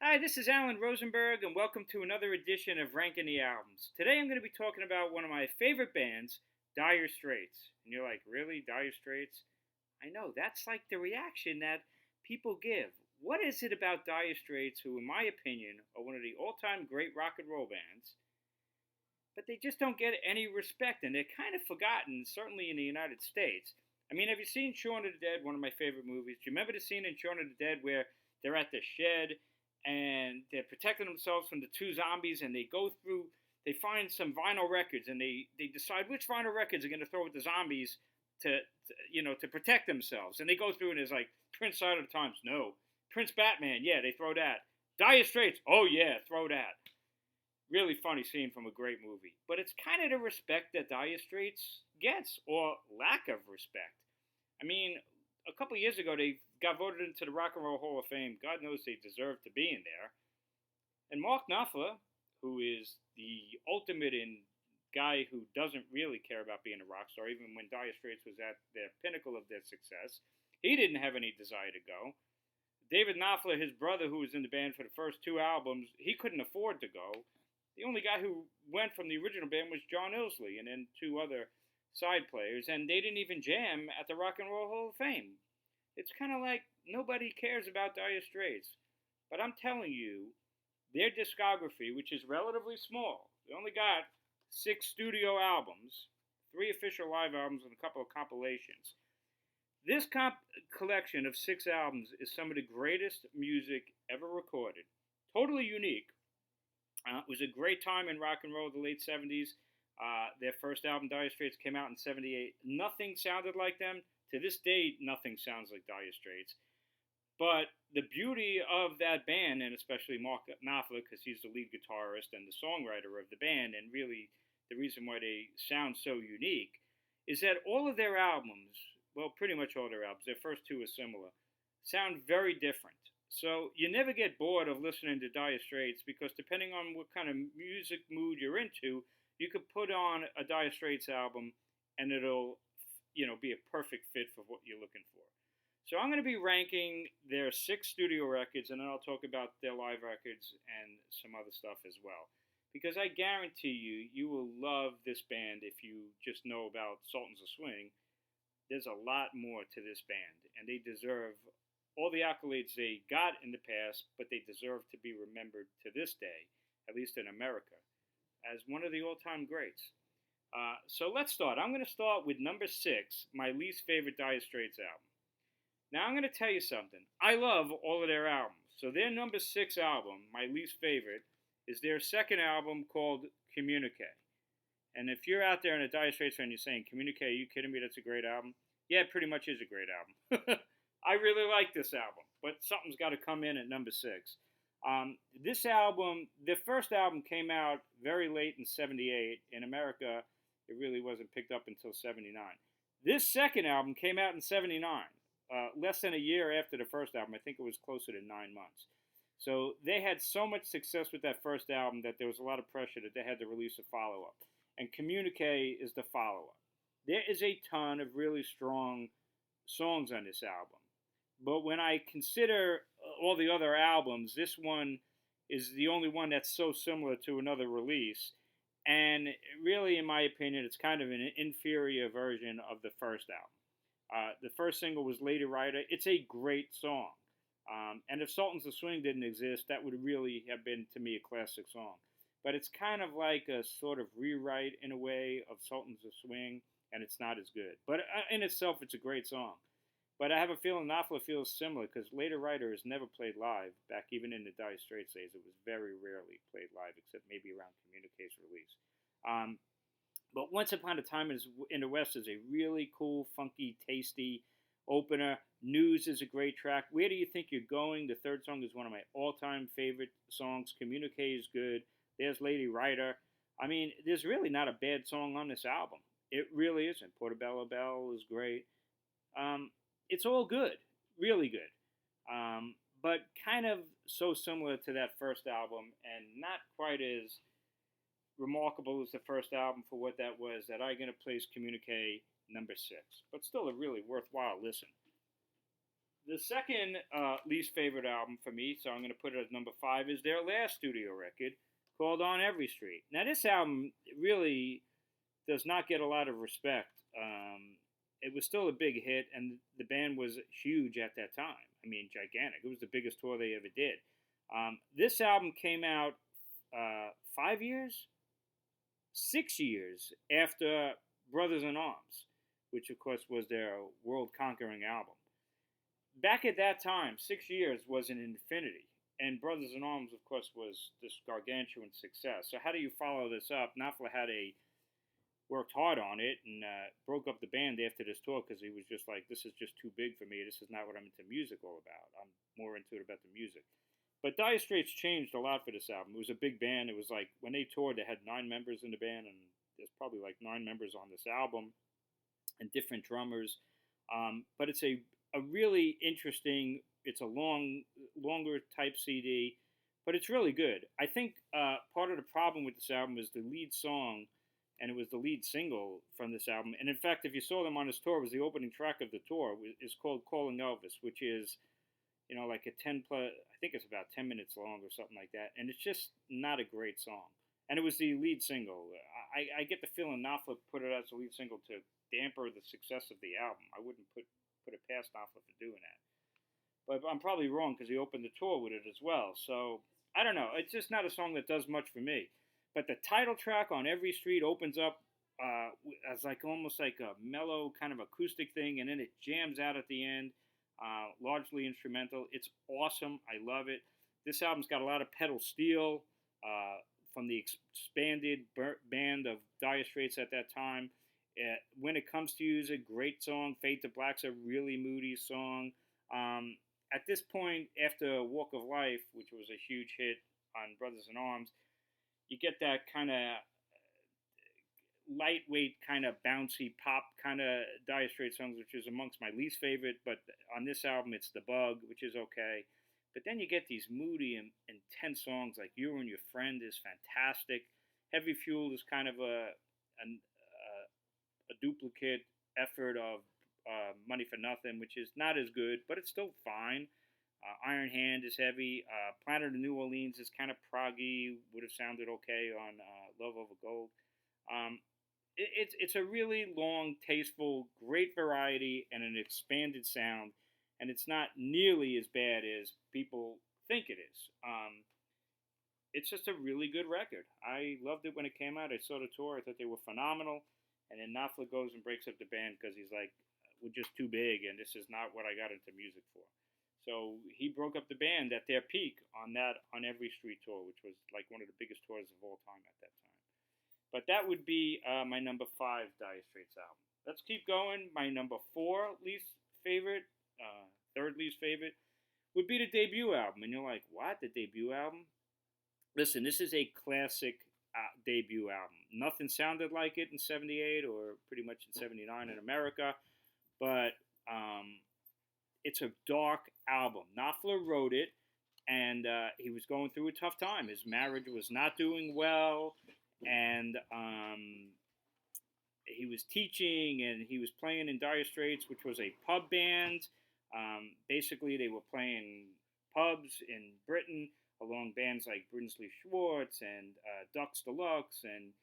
Hi, this is Alan Rosenberg, and welcome to another edition of Ranking the Albums. Today I'm going to be talking about one of my favorite bands, Dire Straits. And you're like, really? Dire Straits? I know, that's like the reaction that people give. What is it about Dire Straits, who, in my opinion, are one of the all time great rock and roll bands, but they just don't get any respect, and they're kind of forgotten, certainly in the United States. I mean, have you seen Shaun of the Dead, one of my favorite movies? Do you remember the scene in Shaun of the Dead where they're at the shed and they're protecting themselves from the two zombies, and they find some vinyl records, and they decide which vinyl records are going to throw at the zombies to protect themselves. And they go through, and there's like Prince Side of the Times, no. Prince Batman, yeah, they throw that. Dire Straits, oh yeah, throw that. Really funny scene from a great movie. But it's kind of the respect that Dire Straits gets, or lack of respect. I mean, a couple of years ago, they got voted into the Rock and Roll Hall of Fame. God knows they deserve to be in there. And Mark Knopfler, who is the ultimate in guy who doesn't really care about being a rock star, even when Dire Straits was at the pinnacle of their success, he didn't have any desire to go. David Knopfler, his brother, who was in the band for the first two albums, he couldn't afford to go. The only guy who went from the original band was John Illsley, and then two other side players, and they didn't even jam at the Rock and Roll Hall of Fame. It's kind of like nobody cares about Dire Straits. But I'm telling you, their discography, which is relatively small, they only got 6 studio albums, 3 official live albums, and a couple of compilations. This collection of 6 albums is some of the greatest music ever recorded. Totally unique. It was a great time in rock and roll, the late 70s. Their first album, Dire Straits, came out in 78. Nothing sounded like them. To this day, nothing sounds like Dire Straits. But the beauty of that band, and especially Mark Knopfler, because he's the lead guitarist and the songwriter of the band, and really the reason why they sound so unique, is that all of their albums, well, pretty much all their albums, their first two are similar, sound very different. So you never get bored of listening to Dire Straits, because depending on what kind of music mood you're into, you could put on a Dire Straits album and it'll be a perfect fit for what you're looking for. So I'm going to be ranking their 6 studio records, and then I'll talk about their live records and some other stuff as well. Because I guarantee you will love this band if you just know about Sultans of Swing. There's a lot more to this band, and they deserve all the accolades they got in the past, but they deserve to be remembered to this day, at least in America, as one of the all-time greats. So let's start. I'm going to start with number 6, my least favorite Dire Straits album. Now I'm going to tell you something. I love all of their albums. So their number 6 album, my least favorite, is their second album called Communique. And if you're out there and a Dire Straits fan, you're saying, Communique, are you kidding me? That's a great album. Yeah, it pretty much is a great album. I really like this album, but something's got to come in at number 6. This album, the first album came out very late in 78. In America, it really wasn't picked up until 79. This second album came out in 79, less than a year after the first album. I think it was closer to 9 months. So they had so much success with that first album that there was a lot of pressure that they had to release a follow-up. And Communique is the follow-up. There is a ton of really strong songs on this album. But when I consider all the other albums, this one is the only one that's so similar to another release. And really, in my opinion, it's kind of an inferior version of the first album. The first single was Lady Rider. It's a great song. And if Sultans of Swing didn't exist, that would really have been, to me, a classic song. But it's kind of like a sort of rewrite, in a way, of Sultans of Swing, and it's not as good. But in itself, it's a great song. But I have a feeling Knopfler feels similar, because Lady Rider is never played live. Back even in the Dire Straits days, it was very rarely played live, except maybe around Communique's release. But Once Upon a Time in the West is a really cool, funky, tasty opener. News is a great track. Where Do You Think You're Going? The third song is one of my all-time favorite songs. Communique is good. There's Lady Rider. I mean, there's really not a bad song on this album. It really isn't. Portobello Bell is great. It's all good, really good, but kind of so similar to that first album, and not quite as remarkable as the first album for what that was, that I'm going to place Communique number 6, but still a really worthwhile listen. The second least favorite album for me, so I'm going to put it as number five, is their last studio record called On Every Street. Now, this album really does not get a lot of respect. It was still a big hit, and the band was huge at that time. I mean, gigantic. It was the biggest tour they ever did. This album came out 5 years, 6 years after Brothers in Arms, which of course was their world conquering album. Back at that time, 6 years was an infinity. And Brothers in Arms, of course, was this gargantuan success. So how do you follow this up? Knopfler had worked hard on it and broke up the band after this tour because he was just like, this is just too big for me. This is not what I'm into music all about. I'm more into it about the music. But Dire Straits changed a lot for this album. It was a big band. It was like when they toured, they had 9 members in the band, and there's probably like 9 members on this album and different drummers. But it's a really interesting. It's a longer type CD, but it's really good. I think part of the problem with this album is the lead song, and it was the lead single from this album. And in fact, if you saw them on this tour, it was the opening track of the tour. Is called "Calling Elvis," which is, like a 10 plus. I think it's about 10 minutes long or something like that. And it's just not a great song. And it was the lead single. I get the feeling Knopfler put it as a lead single to damper the success of the album. I wouldn't put it past Knopfler for doing that. But I'm probably wrong because he opened the tour with it as well. So I don't know. It's just not a song that does much for me. But the title track On Every Street opens up as like almost like a mellow kind of acoustic thing, and then it jams out at the end, largely instrumental. It's awesome. I love it. This album's got a lot of pedal steel from the expanded band of Dire Straits at that time. When It Comes to You is a great song. Fade to Black's a really moody song. At this point, after Walk of Life, which was a huge hit on Brothers in Arms, you get that kind of lightweight, kind of bouncy pop kind of Dire Straits songs, which is amongst my least favorite. But on this album, it's The Bug, which is okay. But then you get these moody and intense songs like You and Your Friend is fantastic. Heavy Fuel is kind of a duplicate effort of Money for Nothing, which is not as good, but it's still fine. Iron Hand is heavy. Planet of New Orleans is kind of proggy. Would have sounded okay on Love Over Gold. It's a really long, tasteful, great variety and an expanded sound, and it's not nearly as bad as people think it is. It's just a really good record. I loved it when it came out. I saw the tour. I thought they were phenomenal. And then Knopfler goes and breaks up the band because he's like, we're just too big, and this is not what I got into music for. So he broke up the band at their peak on Every Street tour, which was like one of the biggest tours of all time at that time. But that would be my number 5 Dire Straits album. Let's keep going. My number 4 least favorite, third least favorite, would be the debut album. And you're like, what? The debut album? Listen, this is a classic debut album. Nothing sounded like it in 78 or pretty much in 79 in America. But it's a dark album. Knopfler wrote it, and he was going through a tough time. His marriage was not doing well, and he was teaching, and he was playing in Dire Straits, which was a pub band. Basically, they were playing pubs in Britain, along bands like Brinsley Schwartz and Ducks Deluxe and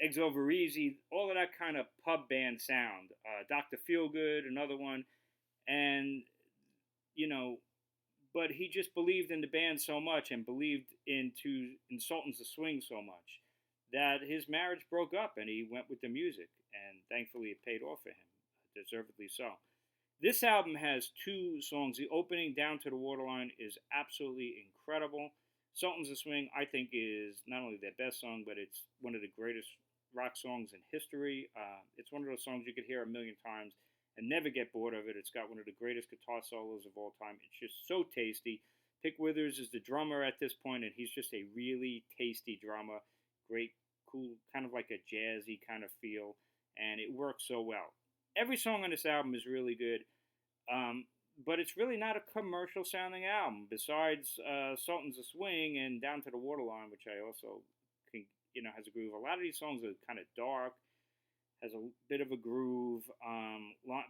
Eggs Over Easy, all of that kind of pub band sound. Dr. Feelgood, another one. And, but he just believed in the band so much and believed in Sultans of Swing so much that his marriage broke up and he went with the music. And thankfully it paid off for him, deservedly so. This album has 2 songs. The opening, Down to the Waterline, is absolutely incredible. Sultans of Swing, I think, is not only their best song, but it's one of the greatest rock songs in history. It's one of those songs you could hear a million times and never get bored of it. It's got one of the greatest guitar solos of all time. It's just so tasty. Pick Withers is the drummer at this point, and he's just a really tasty drummer. Great, cool, kind of like a jazzy kind of feel, and it works so well. Every song on this album is really good, but it's really not a commercial sounding album. Besides Sultans of Swing and Down to the Waterline, which I also think has a groove. A lot of these songs are kind of dark, has a bit of a groove,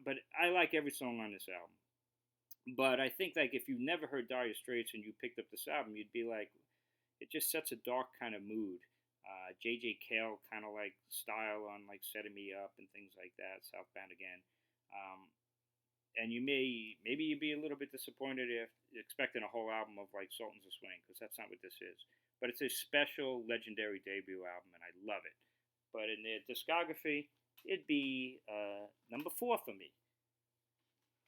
but I like every song on this album. But I think like if you never heard Dire Straits and you picked up this album, you'd be like, it just sets a dark kind of mood. J.J. Cale kind of like style on like Setting Me Up and things like that. Southbound Again. Um, and maybe you'd be a little bit disappointed if expecting a whole album of like Sultans of Swing, because that's not what this is. But it's a special, legendary debut album, and I love it. But in their discography, it'd be number 4 for me.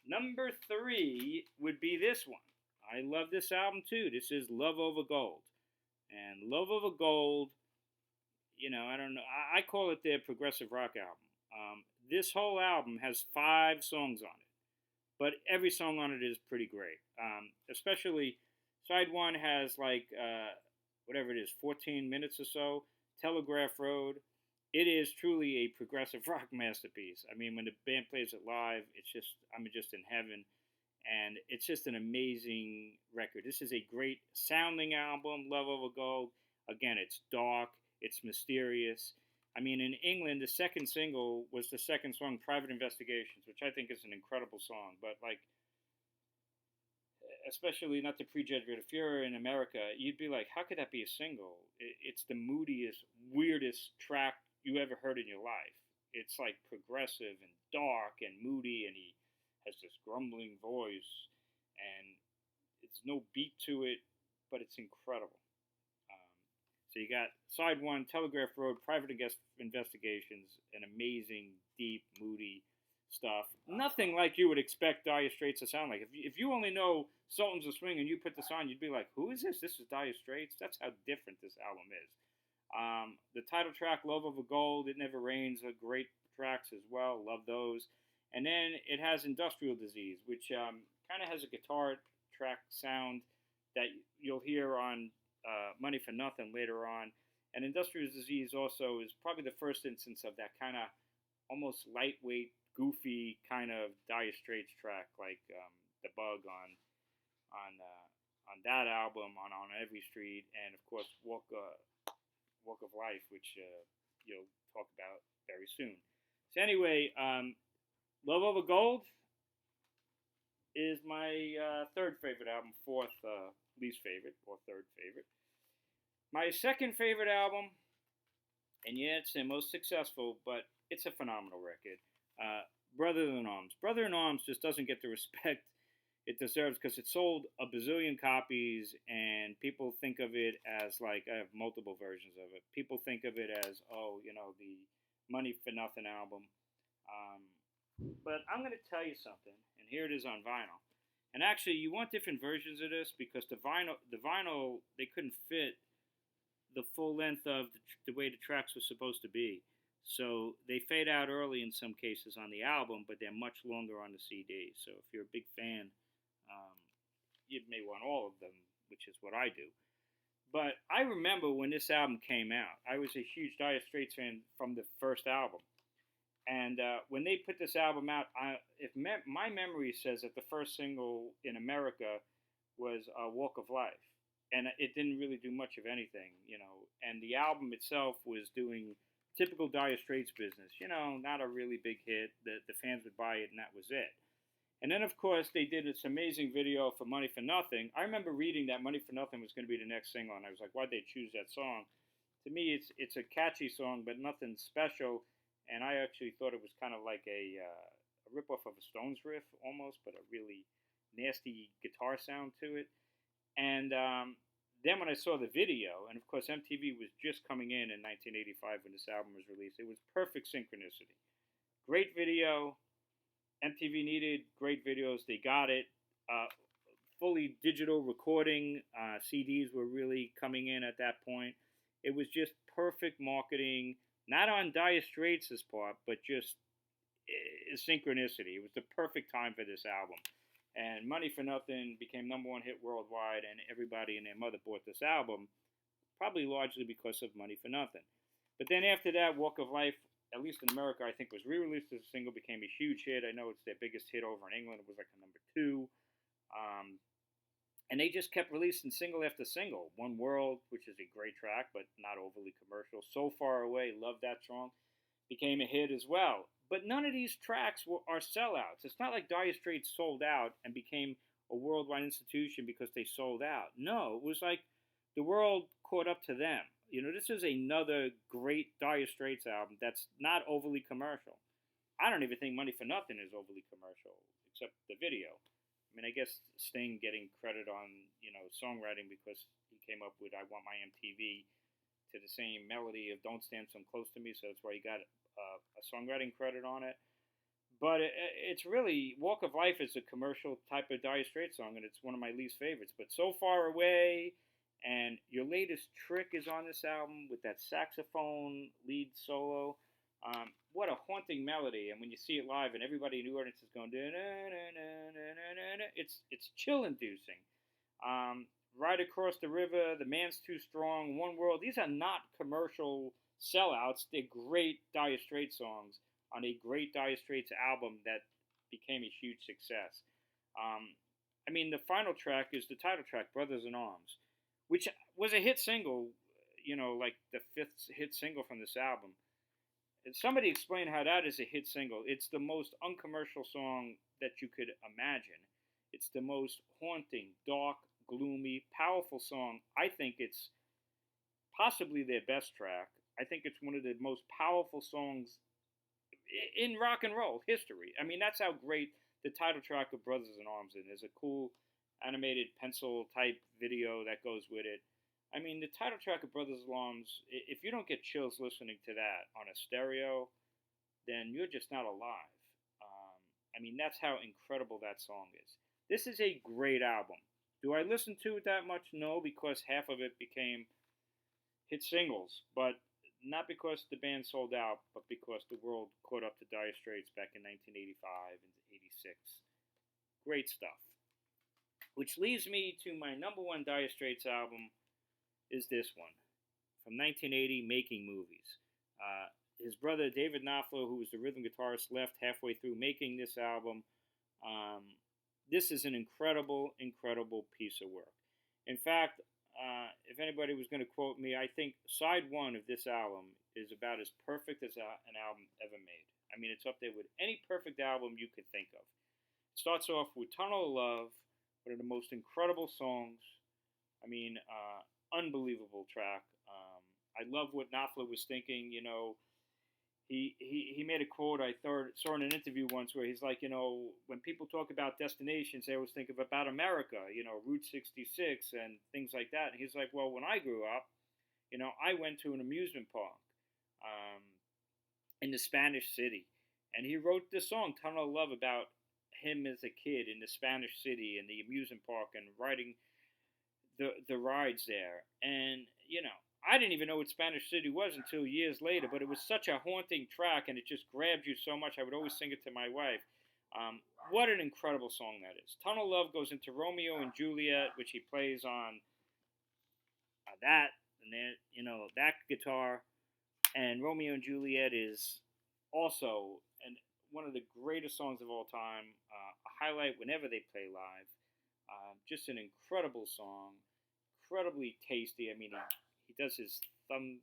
Number 3 would be this one. I love this album too. This is Love Over Gold, and Love Over Gold. I don't know. I call it their progressive rock album. This whole album has 5 songs on it, but every song on it is pretty great. Especially side one has like whatever it is, 14 minutes or so. Telegraph Road. It is truly a progressive rock masterpiece. I mean, when the band plays it live, I'm just in heaven, and it's just an amazing record. This is a great sounding album, Love Over Gold. Again, it's dark, it's mysterious. I mean, in England, the second single was the second song, Private Investigations, which I think is an incredible song. But, like, especially not to prejudge, but if you're in America, you'd be like, how could that be a single? It's the moodiest, weirdest track you ever heard in your life. It's like progressive and dark and moody, and he has this grumbling voice, and it's no beat to it, but it's incredible. So you got side one, Telegraph Road, Private Investigations, an amazing, deep, moody stuff. Nothing like you would expect Dire Straits to sound like. If you only know Sultans of Swing and you put this on, you'd be like, who is this? This is Dire Straits? That's how different this album is. The title track, Love Over Gold, It Never Rains, are great tracks as well. Love those. And then it has Industrial Disease, which kind of has a guitar track sound that you'll hear on Money for Nothing later on. And Industrial Disease also is probably the first instance of that kind of almost lightweight, goofy kind of Dire Straits track, like The Bug on that album, on Every Street, and of course Walk of Life, which you'll talk about very soon. So anyway, Love Over Gold is my third favorite album, fourth least favorite, or third favorite. My second favorite album, and yeah, it's their most successful, but it's a phenomenal record. Brother in Arms. Brother in Arms just doesn't get the respect it deserves because it sold a bazillion copies, and people think of it as like, I have multiple versions of it. People think of it as, the Money for Nothing album. But I'm going to tell you something, and here it is on vinyl. And actually, you want different versions of this because the vinyl, they couldn't fit the full length of the way the tracks were supposed to be. So they fade out early in some cases on the album, but they're much longer on the CD. So if you're a big fan, you may want all of them, which is what I do. But I remember when this album came out, I was a huge Dire Straits fan from the first album. And when they put this album out, my memory says that the first single in America was Walk of Life. And it didn't really do much of anything, And the album itself was doing typical Dire Straits business, not a really big hit. The fans would buy it, and that was it. And then, of course, they did this amazing video for Money for Nothing. I remember reading that Money for Nothing was going to be the next single, and I was like, why'd they choose that song? To me, it's a catchy song, but nothing special. And I actually thought it was kind of like a ripoff of a Stones riff almost, but a really nasty guitar sound to it. And then when I saw the video, and of course MTV was just coming in 1985 when this album was released, it was perfect synchronicity. Great video. MTV needed great videos. They got it. Fully digital recording. CDs were really coming in at that point. It was just perfect marketing, not on Dire Straits' part, but just synchronicity. It was the perfect time for this album. And Money for Nothing became #1 hit worldwide, and everybody and their mother bought this album, probably largely because of Money for Nothing. But then after that, Walk of Life, at least in America, I think was re-released as a single, became a huge hit. I know it's their biggest hit over in England. It was like a #2. And they just kept releasing single after single. One World, which is a great track, but not overly commercial. So Far Away, love that song. became a hit as well. But none of these tracks are sellouts. It's not like Dire Straits sold out and became a worldwide institution because they sold out. No, it was like the world caught up to them. You know, this is another great Dire Straits album that's not overly commercial. I don't even think Money for Nothing is overly commercial, except the video. I mean, I guess Sting getting credit on, songwriting because he came up with "I Want My MTV" to the same melody of "Don't Stand So Close to Me," so that's why he got a songwriting credit on it. But it's really "Walk of Life" is a commercial type of Dire Straits song, and it's one of my least favorites. But "So Far Away" and "Your Latest Trick" is on this album with that saxophone lead solo. What a haunting melody, and when you see it live, and everybody in the audience is going, it's chill-inducing. Right Across the River, The Man's Too Strong, One World. These are not commercial sellouts. They're great Dire Straits songs on a great Dire Straits album that became a huge success. I mean, the final track is the title track, Brothers in Arms, which was a hit single, like the fifth hit single from this album. And somebody explain how that is a hit single. It's the most uncommercial song that you could imagine. It's the most haunting, dark, gloomy, powerful song. I think it's possibly their best track. I think it's one of the most powerful songs in rock and roll history. I mean, that's how great the title track of Brothers in Arms is. There's a cool animated pencil type video that goes with it. I mean, the title track of Brothers in Arms, if you don't get chills listening to that on a stereo, then you're just not alive. I mean, that's how incredible that song is. This is a great album. Do I listen to it that much? No, because half of it became hit singles, but not because the band sold out, but because the world caught up to Dire Straits back in 1985 and 86. Great stuff. Which leads me to my number one Dire Straits album is this one from 1980, Making Movies. His brother David Knopfler, who was the rhythm guitarist, left halfway through making this album. This is an incredible, incredible piece of work. In fact, if anybody was going to quote me, I think side one of this album is about as perfect as an album ever made. I mean, it's up there with any perfect album you could think of. It starts off with Tunnel of Love, one of the most incredible songs. I mean, unbelievable track. I love what Knopfler was thinking. He made a quote I saw in an interview once where he's like, when people talk about destinations, they always think of about America, Route 66 and things like that. And he's like, well, when I grew up, I went to an amusement park in the Spanish city. And he wrote this song, Tunnel of Love, about him as a kid in the Spanish city and the amusement park and riding the rides there. And, I didn't even know what Spanish City was until years later, but it was such a haunting track, and it just grabbed you so much. I would always sing it to my wife. What an incredible song that is. Tunnel of Love goes into Romeo and Juliet, which he plays on that, and then, that guitar. And Romeo and Juliet is also one of the greatest songs of all time, a highlight whenever they play live. Just an incredible song, incredibly tasty. I mean, he does his thumb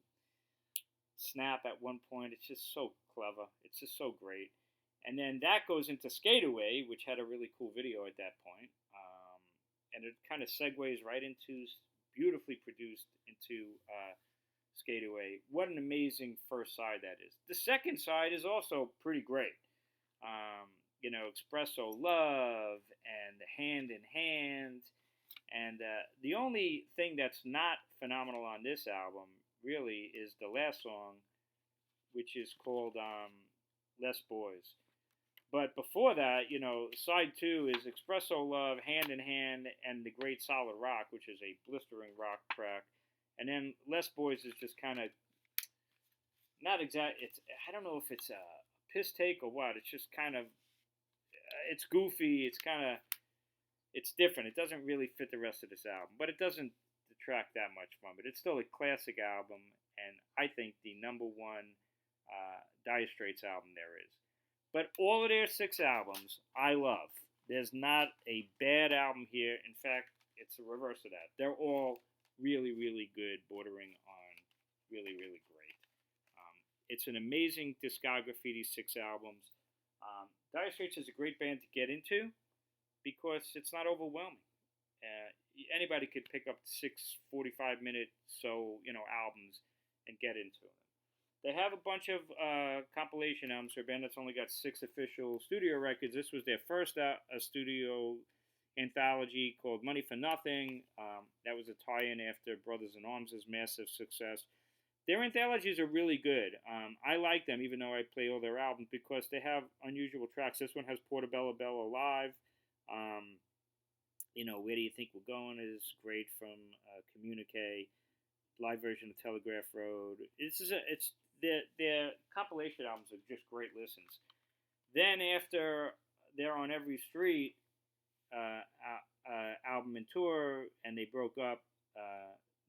snap at one point. It's just so clever. It's just so great. And then that goes into Skate Away, which had a really cool video at that point. And it kind of segues right into, beautifully produced into Skate Away. What an amazing first side that is. The second side is also pretty great. Espresso Love and Hand in Hand. And the only thing that's not phenomenal on this album, really, is the last song, which is called Less Boys. But before that, side two is Espresso Love, Hand in Hand, and The Great Solid Rock, which is a blistering rock track. And then Less Boys is just kind of not exact. I don't know if it's a piss take or what. It's just kind of, it's goofy. It's different. It doesn't really fit the rest of this album, but it doesn't detract that much from it. It's still a classic album, and I think the number one Dire Straits album there is. But all of their 6 albums, I love. There's not a bad album here. In fact, it's the reverse of that. They're all really, really good, bordering on really, really great. It's an amazing discography, these 6 albums. Dire Straits is a great band to get into because it's not overwhelming. Uh, Anybody could pick up 6 45-minute albums and get into them. They have a bunch of compilation albums for a band that's only got 6 official studio records. This was their first studio anthology called Money for Nothing. That was a tie-in after Brothers in Arms' massive success. Their anthologies are really good. I like them, even though I play all their albums, because they have unusual tracks. This one has Portobello Bella Live. Where Do You Think We're Going is great from Communique. Live version of Telegraph Road. It's their compilation albums are just great listens. Then after they're on Every Street album and tour, and they broke up.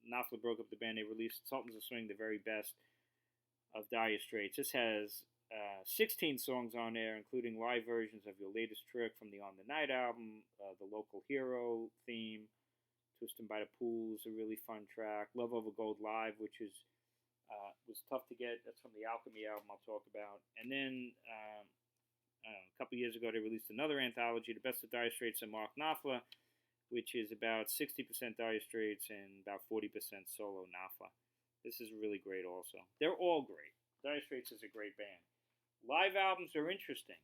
Knopfler broke up the band. They released Sultans of Swing, the very best of Dire Straits. This has 16 songs on there, including live versions of Your Latest Trick from the On the Night album, the Local Hero theme, Twisting by the Pool is a really fun track, Love Over Gold Live, which was tough to get. That's from the Alchemy album I'll talk about. And then a couple years ago, they released another anthology, The Best of Dire Straits and Mark Knopfler, which is about 60% Dire Straits and about 40% solo Knopfler. This is really great also. They're all great. Dire Straits is a great band. Live albums are interesting,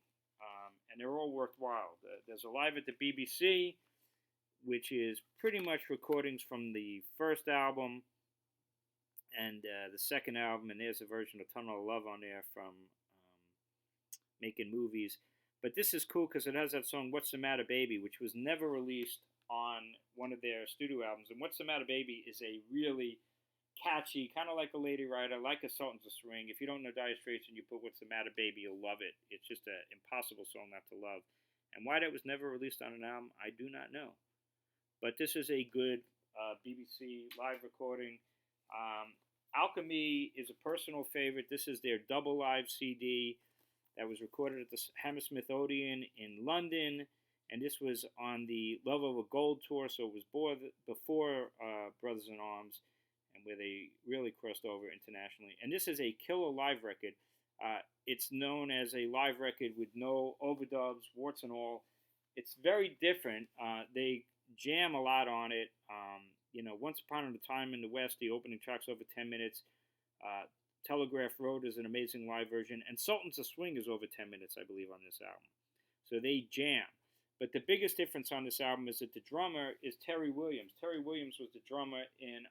and they're all worthwhile. There's a live at the BBC, which is pretty much recordings from the first album and the second album, and there's a version of Tunnel of Love on there from Making Movies. But this is cool because it has that song What's the Matter Baby, which was never released on one of their studio albums. And What's the Matter Baby is a really catchy, kind of like a Lady Rider, like a Sultans of Swing. If you don't know Dire Straits and you put What's the Matter Baby, you'll love it. It's just an impossible song not to love. And why that was never released on an album, I do not know. But this is a good BBC live recording. Alchemy is a personal favorite. This is their double live CD that was recorded at the Hammersmith Odeon in London. And this was on the Love Over Gold tour, so it was before Brothers in Arms, and where they really crossed over internationally. And this is a killer live record. It's known as a live record with no overdubs, warts and all. It's very different. They jam a lot on it. Once Upon a Time in the West, the opening track's over 10 minutes. Telegraph Road is an amazing live version, and Sultans of Swing is over 10 minutes, I believe, on this album. So they jam. But the biggest difference on this album is that the drummer is Terry Williams. Terry Williams was the drummer in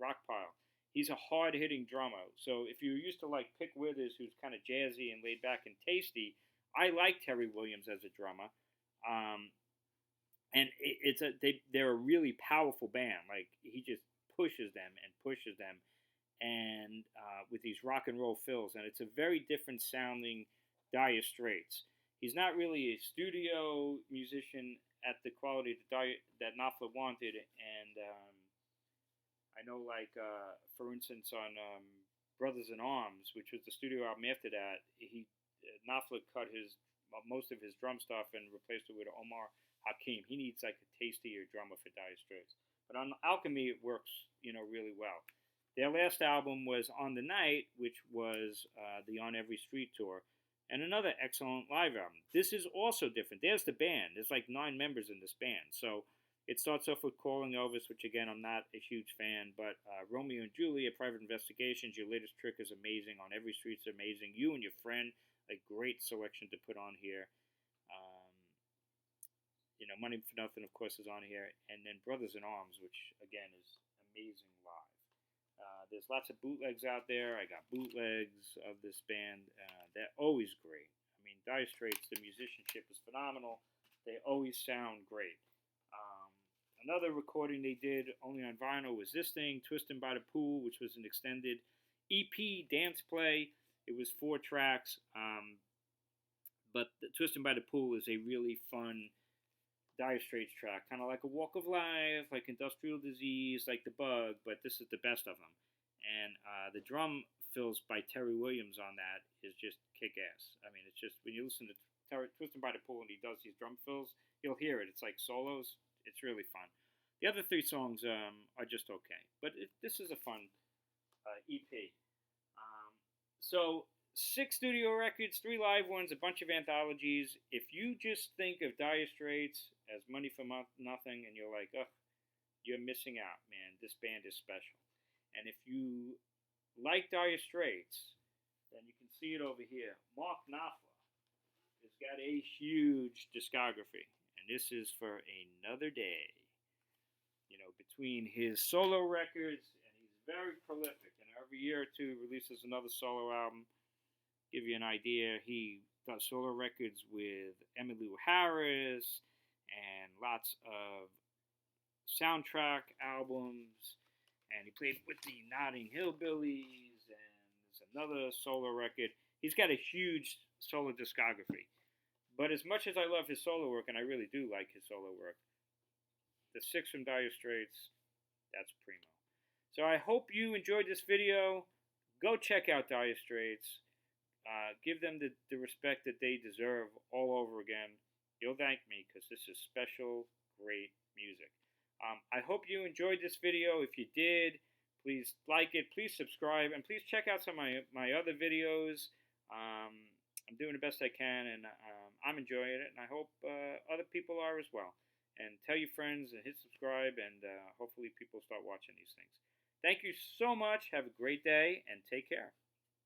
Rockpile. He's a hard-hitting drummer. So if you're used to like Pick Withers, who's kind of jazzy and laid back and tasty, I like Terry Williams as a drummer. And they're a really powerful band. Like, he just pushes them, and with these rock and roll fills. And it's a very different sounding Dire Straits. He's not really a studio musician at the quality that Knopfler wanted, and I know, for instance, on Brothers in Arms, which was the studio album after that, Knopfler cut most of his drum stuff and replaced it with Omar Hakim. He needs like a tastier drummer for Dire Straits, but on Alchemy it works, really well. Their last album was On the Night, which was the On Every Street tour. And another excellent live album. This is also different. There's the band. There's like 9 members in this band. So it starts off with Calling Elvis, which again, I'm not a huge fan, but Romeo and Juliet, Private Investigations, Your Latest Trick is amazing. On Every Street's amazing. You and Your Friend, a great selection to put on here. Money for Nothing, of course, is on here. And then Brothers in Arms, which again is amazing live. There's lots of bootlegs out there. I got bootlegs of this band. They're always great. I mean, Dire Straits, the musicianship is phenomenal. They always sound great. Another recording they did only on vinyl was this thing, Twisting by the Pool, which was an extended EP dance play. It was 4 tracks. But Twisting by the Pool is a really fun Dire Straits track, kind of like A Walk of Life, like Industrial Disease, like The Bug, but this is the best of them. And the drum fills by Terry Williams on that is just kick-ass. I mean, it's just, when you listen to Twisting by the Pool and he does these drum fills, you'll hear it. It's like solos. It's really fun. The other 3 songs are just okay. But this is a fun EP. So 6 studio records, 3 live ones, a bunch of anthologies. If you just think of Dire Straits as Money for Nothing, and you're like, ugh, you're missing out, man. This band is special. And if you like Dire Straits, then you can see it over here. Mark Knopfler has got a huge discography, and this is for another day. You know, between his solo records, and he's very prolific, and every year or two releases another solo album. Give you an idea, he does solo records with Emmylou Harris and lots of soundtrack albums, and he played with the Notting Hillbillies, and there's another solo record. He's got a huge solo discography. But as much as I love his solo work, and I really do like his solo work, the 6 from Dire Straits, that's primo. So I hope you enjoyed this video. Go check out Dire Straits. Give them the respect that they deserve all over again. You'll thank me because this is special, great music. I hope you enjoyed this video. If you did, please like it, please subscribe, and please check out some of my other videos. I'm doing the best I can, and I'm enjoying it, and I hope other people are as well. And tell your friends and hit subscribe, and hopefully people start watching these things. Thank you so much. Have a great day, and take care.